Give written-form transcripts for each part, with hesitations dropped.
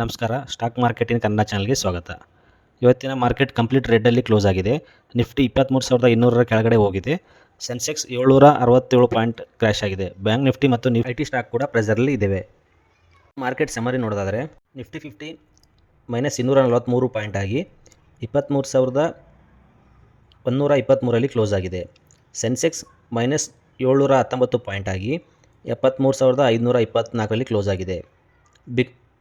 ನಮಸ್ಕಾರ. ಸ್ಟಾಕ್ ಮಾರ್ಕೆಟಿನ ಕನ್ನಡ ಚಾನಲ್ಗೆ ಸ್ವಾಗತ. ಇವತ್ತಿನ ಮಾರ್ಕೆಟ್ ಕಂಪ್ಲೀಟ್ ರೆಡ್ಡಲ್ಲಿ ಕ್ಲೋಸ್ ಆಗಿದೆ. ನಿಫ್ಟಿ 23,200 ಕೆಳಗಡೆ ಹೋಗಿದೆ. ಸೆನ್ಸೆಕ್ಸ್ 767 ಪಾಯಿಂಟ್ ಕ್ರ್ಯಾಶ್ ಆಗಿದೆ. ಬ್ಯಾಂಕ್ ನಿಫ್ಟಿ ಮತ್ತು ಐಟಿ ಸ್ಟಾಕ್ ಕೂಡ ಪ್ರೆಸರಲ್ಲಿ ಇದ್ದೇವೆ. ಮಾರ್ಕೆಟ್ ಸಮರಿ ನೋಡೋದಾದರೆ ನಿಫ್ಟಿ 50 -243 ಪಾಯಿಂಟ್ ಆಗಿ 23,123 ಕ್ಲೋಸ್ ಆಗಿದೆ. ಸೆನ್ಸೆಕ್ಸ್ -719 ಪಾಯಿಂಟ್ ಆಗಿ 73,524 ಕ್ಲೋಸ್ ಆಗಿದೆ.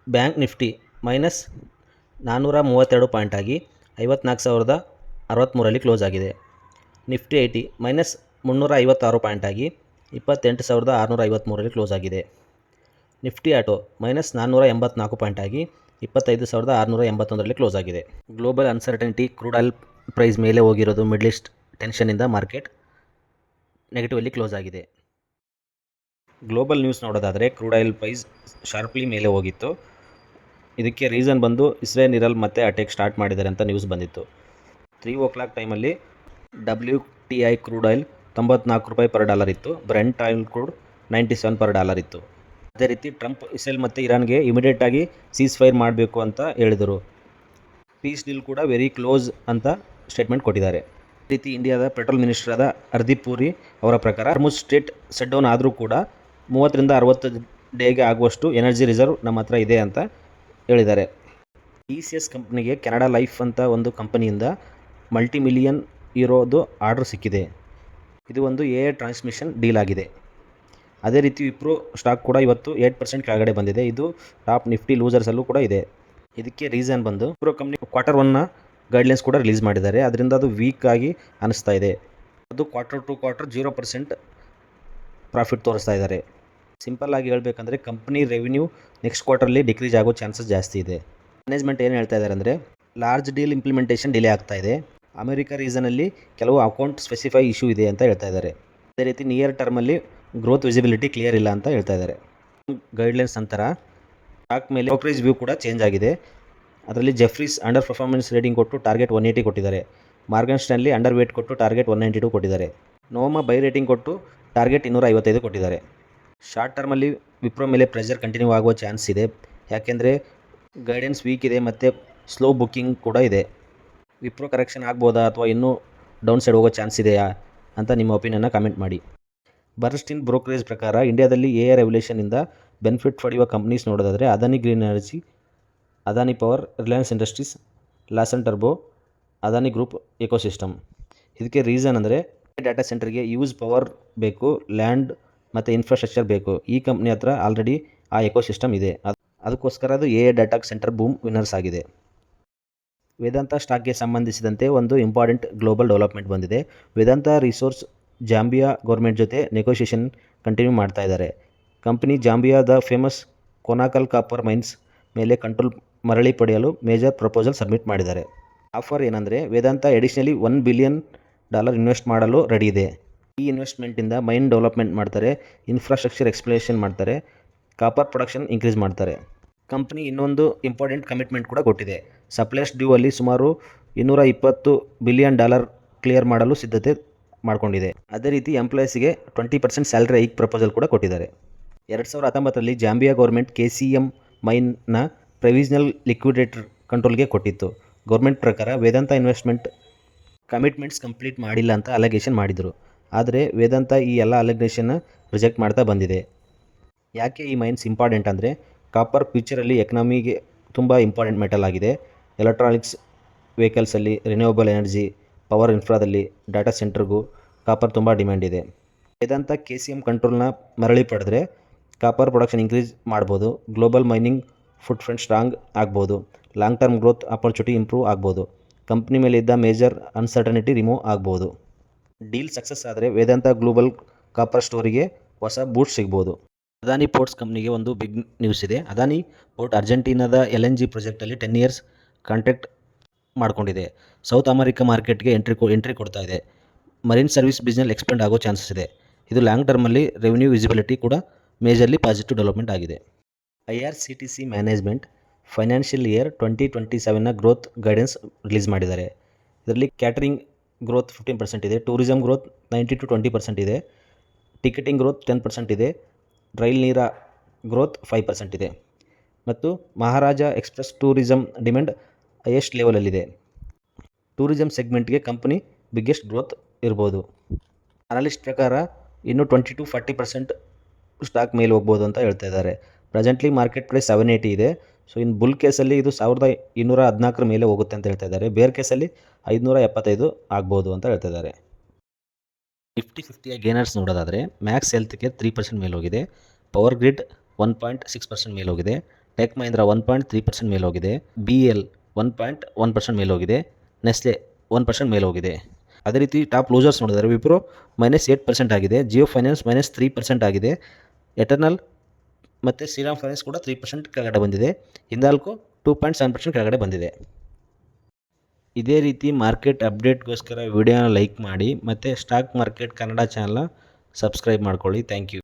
ಬ್ಯಾಂಕ್ ನಿಫ್ಟಿ -432 ಪಾಯಿಂಟ್ ಆಗಿ 54,063 ಕ್ಲೋಸ್ ಆಗಿದೆ. ನಿಫ್ಟಿ 80 -356 ಪಾಯಿಂಟ್ ಆಗಿ 28,653 ಕ್ಲೋಸ್ ಆಗಿದೆ. ನಿಫ್ಟಿ ಆಟೋ -484 ಪಾಯಿಂಟ್ ಆಗಿ 25,681 ಕ್ಲೋಸ್ ಆಗಿದೆ. Global uncertainty, crude oil price ಮೇಲೆ ಹೋಗಿರೋದು, ಮಿಡ್ಲ್ ಈಸ್ಟ್ ಟೆನ್ಷನಿಂದ ಮಾರ್ಕೆಟ್ ನೆಗೆಟಿವಲ್ಲಿ ಕ್ಲೋಸ್ ಆಗಿದೆ. ಗ್ಲೋಬಲ್ ನ್ಯೂಸ್ ನೋಡೋದಾದರೆ ಕ್ರೂಡ್ ಆಯಿಲ್ ಪ್ರೈಸ್ ಶಾರ್ಪ್ಲಿ ಮೇಲೆ ಹೋಗಿತ್ತು. ಇದಕ್ಕೆ ರೀಸನ್ ಬಂದು ಇಸ್ರೇಲ್ ಮತ್ತೆ ಅಟ್ಯಾಕ್ ಸ್ಟಾರ್ಟ್ ಮಾಡಿದ್ದಾರೆ ಅಂತ ನ್ಯೂಸ್ ಬಂದಿತ್ತು. 3 o'clock ಟೈಮಲ್ಲಿ WTI crude oil $94 per dollar ಇತ್ತು. Brent oil crude $97 per dollar ಇತ್ತು. ಅದೇ ರೀತಿ ಟ್ರಂಪ್ ಇಸ್ರೇಲ್ ಮತ್ತು ಇರಾನ್ಗೆ ಇಮಿಡಿಯೇಟಾಗಿ ಸೀಸ್ ಫೈರ್ ಮಾಡಬೇಕು ಅಂತ ಹೇಳಿದರು. ಪೀಸ್ ಡೀಲ್ ಕೂಡ ವೆರಿ ಕ್ಲೋಸ್ ಅಂತ ಸ್ಟೇಟ್ಮೆಂಟ್ ಕೊಟ್ಟಿದ್ದಾರೆ. ಅದೇ ರೀತಿ ಇಂಡಿಯಾದ ಪೆಟ್ರೋಲ್ ಮಿನಿಸ್ಟರ್ ಆದ ಹರ್ದೀಪ್ ಪುರಿ ಅವರ ಪ್ರಕಾರ ಹಾರ್ಮುಜ್ ಸ್ಟ್ರೇಟ್ ಶಟ್ ಡೌನ್ ಆದರೂ ಕೂಡ 30 ರಿಂದ 60 ಡೇಗೆ ಆಗುವಷ್ಟು ಎನರ್ಜಿ ರಿಸರ್ವ್ ನಮ್ಮ ಹತ್ರ ಇದೆ ಅಂತ ಹೇಳಿದ್ದಾರೆ. TCS ಕಂಪ್ನಿಗೆ ಕೆನಡಾ ಲೈಫ್ ಅಂತ ಒಂದು ಕಂಪನಿಯಿಂದ $multi-million ಆರ್ಡರ್ ಸಿಕ್ಕಿದೆ. ಇದು ಒಂದು AI ಟ್ರಾನ್ಸ್ಮಿಷನ್ ಡೀಲ್ ಆಗಿದೆ. ಅದೇ ರೀತಿ ವಿಪ್ರೋ ಸ್ಟಾಕ್ ಕೂಡ ಇವತ್ತು 8% ಕೆಳಗಡೆ ಬಂದಿದೆ. ಇದು ಟಾಪ್ ನಿಫ್ಟಿ ಲೂಸರ್ಸಲ್ಲೂ ಕೂಡ ಇದೆ. ಇದಕ್ಕೆ ರೀಸನ್ ಬಂದು ವಿಪ್ರೋ ಕಂಪ್ನಿ Q1 ಗೈಡ್ಲೈನ್ಸ್ ಕೂಡ ರಿಲೀಸ್ ಮಾಡಿದ್ದಾರೆ. ಅದರಿಂದ ಅದು ವೀಕ್ ಆಗಿ ಅನಿಸ್ತಾ ಇದೆ. ಅದು ಕ್ವಾರ್ಟರ್ ಟು ಕ್ವಾರ್ಟರ್ 0% ಪ್ರಾಫಿಟ್ ತೋರಿಸ್ತಾ ಇದ್ದಾರೆ. ಸಿಂಪಲ್ ಆಗಿ ಹೇಳಬೇಕಂದ್ರೆ company revenue next quarterly decrease ಆಗೋ ಚಾನ್ಸಸ್ ಜಾಸ್ತಿ ಇದೆ. ಮ್ಯಾನೇಜ್ಮೆಂಟ್ ಏನು ಹೇಳ್ತಾ ಇದ್ದಾರೆ ಅಂದರೆ ಲಾರ್ಜ್ ಡೀಲ್ ಇಂಪ್ಲಿಮೆಂಟೇಷನ್ ಡಿಲೇ ಆಗ್ತಾ ಇದೆ. ಅಮೆರಿಕ ರೀಸನಲ್ಲಿ ಕೆಲವು ಅಕೌಂಟ್ ಸ್ಪೆಸಿಫೈ ಇಶ್ಯೂ ಇದೆ ಅಂತ ಹೇಳ್ತಾ ಇದ್ದಾರೆ. ಅದೇ ರೀತಿ ನಿಯರ್ ಟರ್ಮಲ್ಲಿ ಗ್ರೋತ್ ವಿಸಿಬಿಲಿಟಿ ಕ್ಲಿಯರ್ ಇಲ್ಲ ಅಂತ ಹೇಳ್ತಾ ಇದ್ದಾರೆ. ಗೈಡ್ಲೈನ್ಸ್ ನಂತರ ಸ್ಟಾಕ್ ಮೇಲೆ ಬ್ರೋಕರೇಜ್ ವ್ಯೂ ಕೂಡ ಚೇಂಜ್ ಆಗಿದೆ. ಅದರಲ್ಲಿ ಜೆಫ್ರೀಸ್ ಅಂಡರ್ ಪರ್ಫಾರ್ಮೆನ್ಸ್ ರೇಟಿಂಗ್ ಕೊಟ್ಟು ಟಾರ್ಗೆಟ್ 180 ಕೊಟ್ಟಿದ್ದಾರೆ. ಮಾರ್ಗನ್ ಸ್ಟ್ಯಾನ್ಲಿ ಅಂಡರ್ ವೇಟ್ ಕೊಟ್ಟು ಟಾರ್ಗೆಟ್ 192 ಕೊಟ್ಟಿದ್ದಾರೆ. ನೋಮಾ ಬೈ ರೇಟಿಂಗ್ ಕೊಟ್ಟು ಟಾರ್ಗೆಟ್ 255 ಕೊಟ್ಟಿದ್ದಾರೆ. ಶಾರ್ಟ್ ಟರ್ಮಲ್ಲಿ ವಿಪ್ರೋ ಮೇಲೆ ಪ್ರೆಷರ್ ಕಂಟಿನ್ಯೂ ಆಗುವ ಚಾನ್ಸ್ ಇದೆ. ಯಾಕೆಂದರೆ ಗೈಡೆನ್ಸ್ ವೀಕ್ ಇದೆ ಮತ್ತು ಸ್ಲೋ ಬುಕ್ಕಿಂಗ್ ಕೂಡ ಇದೆ. ವಿಪ್ರೋ ಕರೆಕ್ಷನ್ ಆಗ್ಬೋದಾ ಅಥವಾ ಇನ್ನೂ ಡೌನ್ ಸೈಡ್ ಹೋಗೋ ಚಾನ್ಸ್ ಇದೆಯಾ ಅಂತ ನಿಮ್ಮ ಒಪಿನಿಯನ್ನ ಕಾಮೆಂಟ್ ಮಾಡಿ. ಬರ್ನ್ಸ್ಟೈನ್ ಬ್ರೋಕರೇಜ್ ಪ್ರಕಾರ ಇಂಡಿಯಾದಲ್ಲಿ AI ರೆವಲ್ಯೂಷನಿಂದ ಬೆನಿಫಿಟ್ ಪಡೆಯುವ ಕಂಪ್ನೀಸ್ ನೋಡೋದಾದರೆ Adani green energy, Adani power, Reliance industries, Larsen turbo, Adani group ecosystem. ಇದಕ್ಕೆ ರೀಸನ್ ಅಂದರೆ ಡಾಟಾ ಸೆಂಟರ್ಗೆ ಯೂಸ್ ಪವರ್ ಬೇಕು, ಲ್ಯಾಂಡ್ ಮತ್ತು ಇನ್ಫ್ರಾಸ್ಟ್ರಕ್ಚರ್ ಬೇಕು. ಈ ಕಂಪ್ನಿ ಹತ್ರ ಆಲ್ರೆಡಿ ಆ ಎಕೋಸಿಸ್ಟಮ್ ಇದೆ. ಅದಕ್ಕೋಸ್ಕರ ಅದು AI data centre boom winners ಆಗಿದೆ. ವೇದಾಂತ ಸ್ಟಾಕ್ಗೆ ಸಂಬಂಧಿಸಿದಂತೆ ಒಂದು ಇಂಪಾರ್ಟೆಂಟ್ ಗ್ಲೋಬಲ್ ಡೆವಲಪ್ಮೆಂಟ್ ಬಂದಿದೆ. ವೇದಾಂತ ರಿಸೋರ್ಸ್ ಜಾಂಬಿಯಾ ಗೌರ್ಮೆಂಟ್ ಜೊತೆ ನೆಗೋಷಿಯೇಷನ್ ಕಂಟಿನ್ಯೂ ಮಾಡ್ತಾ ಇದ್ದಾರೆ. ಕಂಪನಿ ಜಾಂಬಿಯಾದ ಫೇಮಸ್ ಕೊನಾಕಲ್ ಕಾಪರ್ ಮೈನ್ಸ್ ಮೇಲೆ ಕಂಟ್ರೋಲ್ ಮರಳಿ ಪಡೆಯಲು ಮೇಜರ್ ಪ್ರಪೋಸಲ್ ಸಬ್ಮಿಟ್ ಮಾಡಿದ್ದಾರೆ. ಆಫರ್ ಏನಂದರೆ ವೇದಾಂತ ಎಡಿಷನಲಿ $1 billion ಇನ್ವೆಸ್ಟ್ ಮಾಡಲು ರೆಡಿ ಇದೆ. ಈ ಇನ್ವೆಸ್ಟ್ಮೆಂಟಿಂದ ಮೈನ್ ಡೆವಲಪ್ಮೆಂಟ್ ಮಾಡ್ತಾರೆ, ಇನ್ಫ್ರಾಸ್ಟ್ರಕ್ಚರ್ ಎಕ್ಸ್ಪ್ಲೋರೇಷನ್ ಮಾಡ್ತಾರೆ, ಕಾಪರ್ ಪ್ರೊಡಕ್ಷನ್ ಇನ್ಕ್ರೀಸ್ ಮಾಡ್ತಾರೆ. ಕಂಪನಿ ಇನ್ನೊಂದು ಇಂಪಾರ್ಟೆಂಟ್ ಕಮಿಟ್ಮೆಂಟ್ ಕೂಡ ಕೊಟ್ಟಿದೆ. ಸಪ್ಲೈಸ್ ಡ್ಯೂ ಅಲ್ಲಿ ಸುಮಾರು $220 billion ಕ್ಲಿಯರ್ ಮಾಡಲು ಸಿದ್ಧತೆ ಮಾಡಿಕೊಂಡಿದೆ. ಅದೇ ರೀತಿ ಎಂಪ್ಲಾಯೀಸ್ಗೆ 20% ಸ್ಯಾಲರಿ ಹೈಕ್ ಪ್ರಪೋಸಲ್ ಕೂಡ ಕೊಟ್ಟಿದ್ದಾರೆ. 2019ರಲ್ಲಿ ಜಾಂಬಿಯಾ ಗೌರ್ಮೆಂಟ್ KCM ಮೈನ್ನ ಪ್ರೊವಿಷನಲ್ ಲಿಕ್ವಿಡೇಟರ್ ಕಂಟ್ರೋಲ್ಗೆ ಕೊಟ್ಟಿತ್ತು. ಗೌರ್ಮೆಂಟ್ ಪ್ರಕಾರ ವೇದಾಂತ ಇನ್ವೆಸ್ಟ್ಮೆಂಟ್ ಕಮಿಟ್ಮೆಂಟ್ಸ್ ಕಂಪ್ಲೀಟ್ ಮಾಡಿಲ್ಲ ಅಂತ ಅಲಿಗೇಷನ್ ಮಾಡಿದರು. ಆದರೆ ವೇದಾಂತ ಈ ಎಲ್ಲ ಅಲಿಗೇಷನ್ನ ರಿಜೆಕ್ಟ್ ಮಾಡ್ತಾ ಬಂದಿದೆ. ಯಾಕೆ ಈ ಮೈನ್ಸ್ ಇಂಪಾರ್ಟೆಂಟ್ ಅಂದರೆ ಕಾಪರ್ ಫ್ಯೂಚರಲ್ಲಿ ಎಕನಾಮಿಗೆ ತುಂಬ ಇಂಪಾರ್ಟೆಂಟ್ ಮೆಟಲ್ ಆಗಿದೆ. ಎಲೆಕ್ಟ್ರಾನಿಕ್ಸ್ ವೆಹಿಕಲ್ಸಲ್ಲಿ, ರಿನ್ಯೂವಬಲ್ ಎನರ್ಜಿ, ಪವರ್ ಇನ್ಫ್ರಾದಲ್ಲಿ, ಡಾಟಾ ಸೆಂಟರ್ಗೂ ಕಾಪರ್ ತುಂಬ ಡಿಮ್ಯಾಂಡ್ ಇದೆ. ವೇದಾಂತ KCM ಕಂಟ್ರೋಲ್ನ ಮರಳಿ ಪಡೆದ್ರೆ ಕಾಪರ್ ಪ್ರೊಡಕ್ಷನ್ ಇನ್ಕ್ರೀಸ್ ಮಾಡ್ಬೋದು, ಗ್ಲೋಬಲ್ ಮೈನಿಂಗ್ ಫುಟ್ಪ್ರಿಂಟ್ ಸ್ಟ್ರಾಂಗ್ ಆಗ್ಬೋದು, long term growth opportunity improve ಆಗ್ಬೋದು, ಕಂಪ್ನಿ ಮೇಲೆ ಇದ್ದ ಮೇಜರ್ ಅನ್ಸರ್ಟನಿಟಿ ರಿಮೂವ್ ಆಗ್ಬೋದು. ಡೀಲ್ ಸಕ್ಸಸ್ ಆದರೆ ವೇದಾಂತ ಗ್ಲೋಬಲ್ ಕಾಪರ್ ಸ್ಟೋರಿಗೆ ಹೊಸ ಬೂಸ್ಟ್ ಸಿಗ್ಬೋದು. ಅದಾನಿ ಪೋರ್ಟ್ಸ್ ಕಂಪ್ನಿಗೆ ಒಂದು ಬಿಗ್ ನ್ಯೂಸ್ ಇದೆ. ಅದಾನಿ ಪೋರ್ಟ್ ಅರ್ಜೆಂಟೀನಾದ LNG ಪ್ರಾಜೆಕ್ಟಲ್ಲಿ 10 years ಕಾಂಟ್ರಾಕ್ಟ್ ಮಾಡಿಕೊಂಡಿದೆ. ಸೌತ್ ಅಮೆರಿಕಾ ಮಾರ್ಕೆಟ್ಗೆ ಎಂಟ್ರಿ ಕೊಡ್ತಾ ಇದೆ. ಮರೀನ್ ಸರ್ವಿಸ್ ಬಿಸ್ನೆಸ್ ಎಕ್ಸ್ಪೆಂಡ್ ಆಗೋ ಚಾನ್ಸಸ್ ಇದೆ. ಇದು ಲಾಂಗ್ ಟರ್ಮಲ್ಲಿ ರೆವಿನ್ಯೂ ವಿಸಿಬಿಲಿಟಿ ಕೂಡ ಮೇಜರ್ಲಿ ಪಾಸಿಟಿವ್ ಡೆವಲಪ್ಮೆಂಟ್ ಆಗಿದೆ. IRCTC ಮ್ಯಾನೇಜ್ಮೆಂಟ್ ಫೈನಾನ್ಷಿಯಲ್ ಇಯರ್ 2027ನ ಗ್ರೋತ್ ಗೈಡೆನ್ಸ್ ರಿಲೀಸ್ ಮಾಡಿದ್ದಾರೆ. ಇದರಲ್ಲಿ ಕ್ಯಾಟರಿಂಗ್ ಗ್ರೋತ್ 15% ಇದೆ, ಟೂರಿಸಂ ಗ್ರೋತ್ 90 to 20% ಇದೆ, ಟಿಕೆಟಿಂಗ್ ಗ್ರೋತ್ 10% ಇದೆ, ರೈಲ್ ನೀರ ಗ್ರೋತ್ 5% ಇದೆ. ಮತ್ತು Maharaja Express tourism demand highest ಲೆವೆಲಲ್ಲಿದೆ. ಟೂರಿಸಂ ಸೆಗ್ಮೆಂಟ್ಗೆ ಕಂಪನಿ ಬಿಗ್ಗೆಸ್ಟ್ ಗ್ರೋತ್ ಇರ್ಬೋದು. ಅನಲಿಸ್ಟ್ ಪ್ರಕಾರ ಇನ್ನು 20-40% ಸ್ಟಾಕ್ ಮೇಲೆ ಹೋಗ್ಬೋದು ಅಂತ ಹೇಳ್ತಾ ಇದ್ದಾರೆ. ಪ್ರೆಸೆಂಟ್ಲಿ ಮಾರ್ಕೆಟ್ ಪ್ರೈಸ್ 780 ಇದೆ. ಸೊ ಇನ್ನು ಬುಲ್ ಕೇಸಲ್ಲಿ ಇದು 1214 ಮೇಲೆ ಹೋಗುತ್ತೆ ಅಂತ ಹೇಳ್ತಾ ಇದ್ದಾರೆ. ಬೇರ್ ಕೇಸಲ್ಲಿ 575 ಆಗ್ಬೋದು ಅಂತ ಹೇಳ್ತಾ ಇದ್ದಾರೆ. ನಿಫ್ಟಿ 50ಯ ಗೇನರ್ಸ್ ನೋಡೋದಾದರೆ ಮ್ಯಾಕ್ಸ್ ಹೆಲ್ತ್ ಕೇರ್ 3% ಮೇಲೆ ಹೋಗಿದೆ. ಪವರ್ ಗ್ರಿಡ್ 1.6% ಮೇಲೆ ಹೋಗಿದೆ. ಟೆಕ್ ಮಹೀಂದ್ರ 1.3% ಮೇಲೆ ಹೋಗಿದೆ. BL 1.1% ಮೇಲೆ ಹೋಗಿದೆ. ನೆಸ್ಲೆ 1% ಮೇಲೆ ಹೋಗಿದೆ. ಅದೇ ರೀತಿ ಟಾಪ್ ಲೂಸರ್ಸ್ ನೋಡಿದರೆ ವಿಪ್ರೋ -8% ಆಗಿದೆ. ಜಿಯೋ ಫೈನಾನ್ಸ್ -3% ಆಗಿದೆ. ಎಟರ್ನಲ್ ಮತ್ತು ಶ್ರೀರಾಮ್ ಫೈನಾನ್ಸ್ ಕೂಡ 3% ಕೆಳಗಡೆ ಬಂದಿದೆ. ಹಿಂದಾಲ್ಕೋ 2.7% ಕೆಳಗಡೆ ಬಂದಿದೆ. ಇದೇ ರೀತಿ ಮಾರ್ಕೆಟ್ ಅಪ್ಡೇಟ್ಗೋಸ್ಕರ ವಿಡಿಯೋನ ಲೈಕ್ ಮಾಡಿ ಮತ್ತು ಸ್ಟಾಕ್ ಮಾರ್ಕೆಟ್ ಕನ್ನಡ ಚಾನಲ್ನ ಸಬ್ಸ್ಕ್ರೈಬ್ ಮಾಡ್ಕೊಳ್ಳಿ. Thank you.